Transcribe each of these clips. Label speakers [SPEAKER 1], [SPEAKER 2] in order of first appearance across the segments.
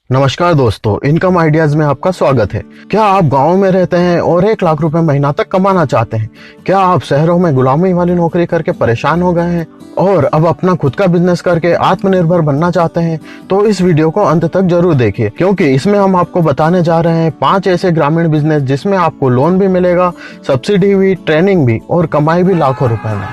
[SPEAKER 1] नमस्कार दोस्तों, income ideas में आपका स्वागत है। क्या आप गांव में रहते हैं और 1 लाख रुपए महीना तक कमाना चाहते हैं? क्या आप शहरों में गुलामी वाली नौकरी करके परेशान हो गए हैं और अब अपना खुद का बिजनेस करके आत्मनिर्भर बनना चाहते हैं? तो इस वीडियो को अंत तक जरूर देखिए, क्योंकि इसमें हम आपको बताने जा रहे हैं 5 ऐसे ग्रामीण बिजनेस जिसमें आपको लोन भी मिलेगा, सब्सिडी भी, ट्रेनिंग भी और कमाई भी लाखों रुपए में।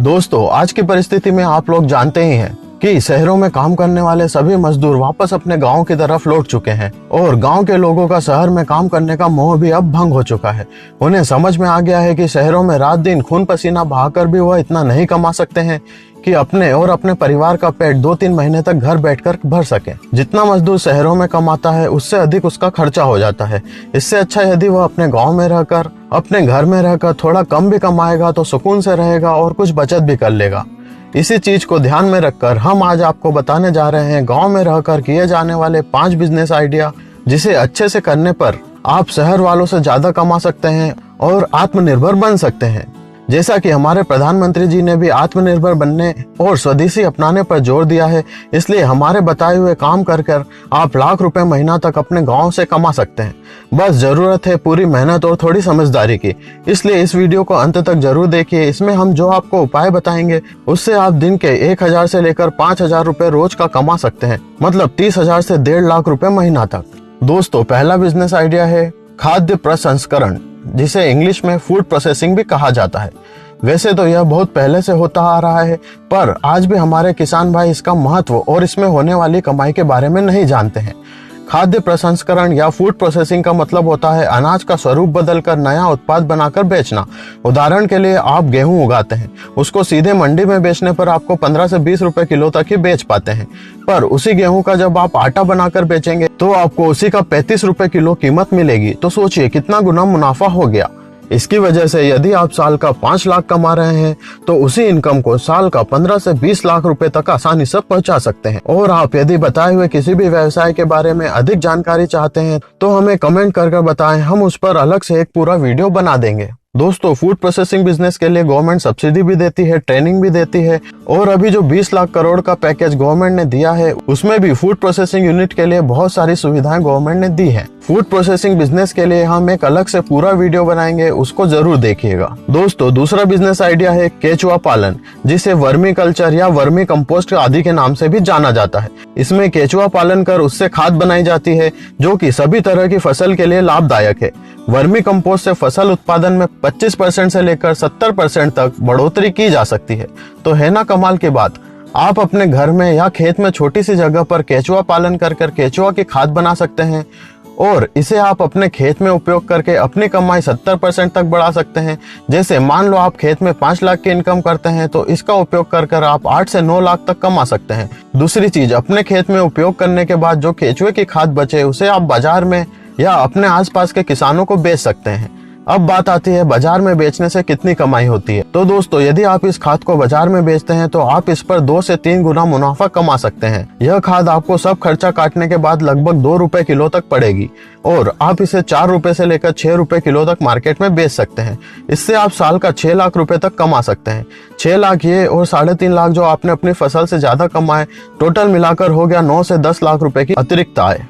[SPEAKER 1] दोस्तों, आज की परिस्थिति में आप लोग जानते ही हैं कि शहरों में काम करने वाले सभी मजदूर वापस अपने गांव की तरफ लौट चुके हैं और गांव के लोगों का शहर में काम करने का मोह भी अब भंग हो चुका है। उन्हें समझ में आ गया है कि शहरों में रात दिन खून पसीना बहाकर भी वह इतना नहीं कमा सकते हैं कि अपने और अपने परिवार का पेट 2-3 महीने तक घर बैठकर भर सके। जितना मजदूर शहरों में कमाता है उससे अधिक उसका खर्चा हो जाता है। इससे अच्छा यदि वह अपने गांव में रहकर, अपने घर में रहकर थोड़ा कम भी कमाएगा तो सुकून से रहेगा और कुछ बचत भी कर लेगा। इसी चीज को ध्यान में रखकर हम आज आपको बताने जा रहे हैं गांव में रहकर किए जाने वाले 5 बिजनेस आइडिया, जिसे अच्छे से करने पर आप शहर वालों से ज्यादा कमा सकते हैं और आत्मनिर्भर बन सकते हैं। जैसा कि हमारे प्रधानमंत्री जी ने भी आत्मनिर्भर बनने और स्वदेशी अपनाने पर जोर दिया है, इसलिए हमारे बताए हुए काम कर आप लाख रुपए महीना तक अपने गांव से कमा सकते हैं। बस जरूरत है पूरी मेहनत और थोड़ी समझदारी की। इसलिए इस वीडियो को अंत तक जरूर देखिए। इसमें हम जो आपको उपाय बताएंगे उससे आप दिन के 1,000 से लेकर 5,000 रुपए रोज का कमा सकते हैं, मतलब 30,000 से 1.5 लाख रुपए महीना तक। दोस्तों, पहला बिजनेस आइडिया है खाद्य प्रसंस्करण, जिसे इंग्लिश में फूड प्रोसेसिंग भी कहा जाता है। वैसे तो यह बहुत पहले से होता आ रहा है, पर आज भी हमारे किसान भाई इसका महत्व और इसमें होने वाली कमाई के बारे में नहीं जानते हैं। खाद्य प्रसंस्करण या फूड प्रोसेसिंग का मतलब होता है अनाज का स्वरूप बदलकर नया उत्पाद बनाकर बेचना। उदाहरण के लिए आप गेहूं उगाते हैं, उसको सीधे मंडी में बेचने पर आपको 15 से 20 रुपए किलो तक ही बेच पाते हैं, पर उसी गेहूं का जब आप आटा बनाकर बेचेंगे तो आपको उसी का 35 रुपए किलो कीमत मिलेगी। तो सोचिए कितना गुना मुनाफा हो गया। इसकी वजह से यदि आप साल का 5 लाख कमा रहे हैं तो उसी इनकम को साल का 15 से 20 लाख रुपए तक आसानी से पहुंचा सकते हैं। और आप यदि बताए हुए किसी भी व्यवसाय के बारे में अधिक जानकारी चाहते हैं तो हमें कमेंट कर बताएं, हम उस पर अलग से एक पूरा वीडियो बना देंगे। दोस्तों, फूड प्रोसेसिंग बिजनेस के लिए गवर्नमेंट सब्सिडी भी देती है, ट्रेनिंग भी देती है, और अभी जो 20 लाख करोड़ का पैकेज गवर्नमेंट ने दिया है उसमें भी फूड प्रोसेसिंग यूनिट के लिए बहुत सारी सुविधाएं गवर्नमेंट ने दी है। फूड प्रोसेसिंग बिजनेस के लिए हम एक अलग से पूरा वीडियो बनाएंगे, उसको जरूर देखिएगा। दोस्तों, दूसरा बिजनेस आइडिया है केचुआ पालन, जिसे वर्मी कल्चर या वर्मी कंपोस्ट आदि के नाम से भी जाना जाता है। इसमें केचुआ पालन कर उससे खाद बनाई जाती है जो कि सभी तरह की फसल के लिए लाभदायक है। वर्मी कंपोस्ट से फसल उत्पादन में 25% से लेकर 70% तक बढ़ोतरी की जा सकती है। तो है ना कमाल की बात। आप अपने घर में या खेत में छोटी सी जगह पर केचुआ पालन कर केचुआ की खाद बना सकते हैं और इसे आप अपने खेत में उपयोग करके अपनी कमाई 70% तक बढ़ा सकते हैं। जैसे मान लो आप खेत में 5 लाख की इनकम करते हैं तो इसका उपयोग कर आप 8 से 9 लाख तक कमा सकते हैं। दूसरी चीज, अपने खेत में उपयोग करने के बाद जो केचुए की खाद बचे उसे आप बाजार में या अपने आसपास के किसानों को बेच सकते हैं। अब बात आती है बाजार में बेचने से कितनी कमाई होती है। तो दोस्तों, यदि आप इस खाद को बाजार में बेचते हैं तो आप इस पर 2 से 3 गुना मुनाफा कमा सकते हैं। यह खाद आपको सब खर्चा काटने के बाद लगभग 2 रुपए किलो तक पड़ेगी और आप इसे 4 रुपए से लेकर 6 रुपए किलो तक मार्केट में बेच सकते हैं। इससे आप साल का 6 लाख रुपए तक कमा सकते हैं। 6 लाख ये और 3.5 लाख जो आपने अपनी फसल से ज्यादा कमाए, टोटल मिलाकर हो गया 9 से 10 लाख रुपए की अतिरिक्त आय।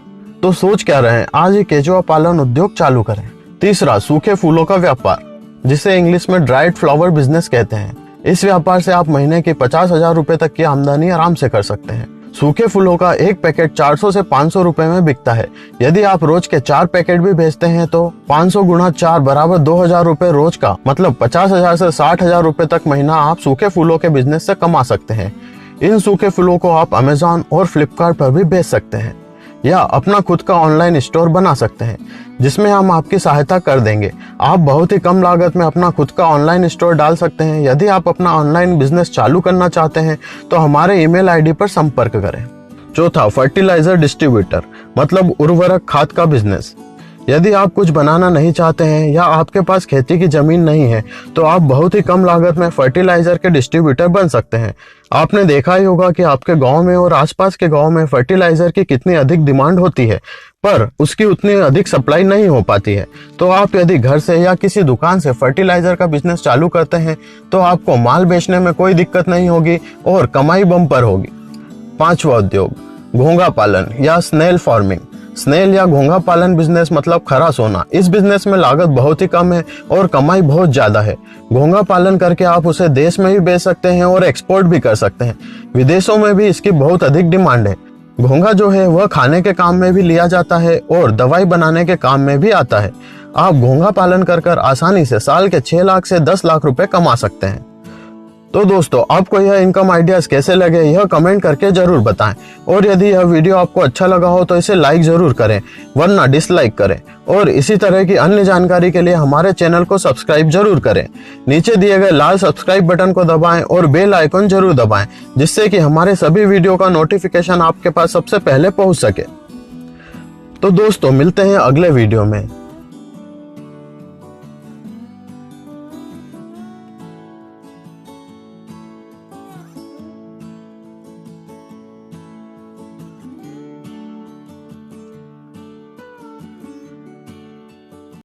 [SPEAKER 1] तो सोच क्या रहे हैं, आज ही केचुआ पालन उद्योग चालू करें। तीसरा, सूखे फूलों का व्यापार, जिसे इंग्लिश में ड्राइड फ्लावर बिजनेस कहते हैं। इस व्यापार से आप महीने के 50,000 रुपए तक की आमदनी आराम से कर सकते हैं। सूखे फूलों का एक पैकेट 400 से 500 रुपए में बिकता है। यदि आप रोज के 4 पैकेट भी बेचते हैं तो 500 गुणा 4 बराबर 2,000 रुपए रोज का, मतलब 50,000 से 60,000 रुपए तक महीना आप सूखे फूलों के बिजनेस से कमा सकते हैं। इन सूखे फूलों को आप अमेजॉन और फ्लिपकार्ट पर भी बेच सकते हैं या अपना खुद का ऑनलाइन स्टोर बना सकते हैं, जिसमें हम आपकी सहायता कर देंगे। आप बहुत ही कम लागत में अपना खुद का ऑनलाइन स्टोर डाल सकते हैं। यदि आप अपना ऑनलाइन बिजनेस चालू करना चाहते हैं तो हमारे ईमेल आईडी पर संपर्क करें। चौथा, फर्टिलाइजर डिस्ट्रीब्यूटर, मतलब उर्वरक खाद का बिजनेस। यदि आप कुछ बनाना नहीं चाहते हैं या आपके पास खेती की जमीन नहीं है तो आप बहुत ही कम लागत में फर्टिलाइजर के डिस्ट्रीब्यूटर बन सकते हैं। आपने देखा ही होगा कि आपके गांव में और आसपास के गांव में फर्टिलाइजर की कितनी अधिक डिमांड होती है, पर उसकी उतनी अधिक सप्लाई नहीं हो पाती है। तो आप यदि घर से या किसी दुकान से फर्टिलाइजर का बिजनेस चालू करते हैं तो आपको माल बेचने में कोई दिक्कत नहीं होगी और कमाई बम्पर होगी। 5वां उद्योग, घोंघा पालन या स्नेल फार्मिंग। स्नेल या घोंघा पालन बिजनेस मतलब खरा सोना। इस बिजनेस में लागत बहुत ही कम है और कमाई बहुत ज्यादा है। घोंघा पालन करके आप उसे देश में भी बेच सकते हैं और एक्सपोर्ट भी कर सकते हैं। विदेशों में भी इसकी बहुत अधिक डिमांड है। घोंघा जो है वह खाने के काम में भी लिया जाता है और दवाई बनाने के काम में भी आता है। आप घोंघा पालन कर आसानी से साल के 6 लाख से 10 लाख रुपए कमा सकते हैं। तो दोस्तों, आपको यह इनकम आइडियाज कैसे लगे यह कमेंट करके जरूर बताएं। और यदि यह वीडियो आपको अच्छा लगा हो तो इसे लाइक जरूर करें, वरना डिसलाइक करें। और इसी तरह की अन्य जानकारी के लिए हमारे चैनल को सब्सक्राइब जरूर करें। नीचे दिए गए लाल सब्सक्राइब बटन को दबाएं और बेल आइकन जरूर दबाएं, जिससे कि हमारे सभी वीडियो का नोटिफिकेशन आपके पास सबसे पहले पहुंच सके। तो दोस्तों, मिलते हैं अगले वीडियो में।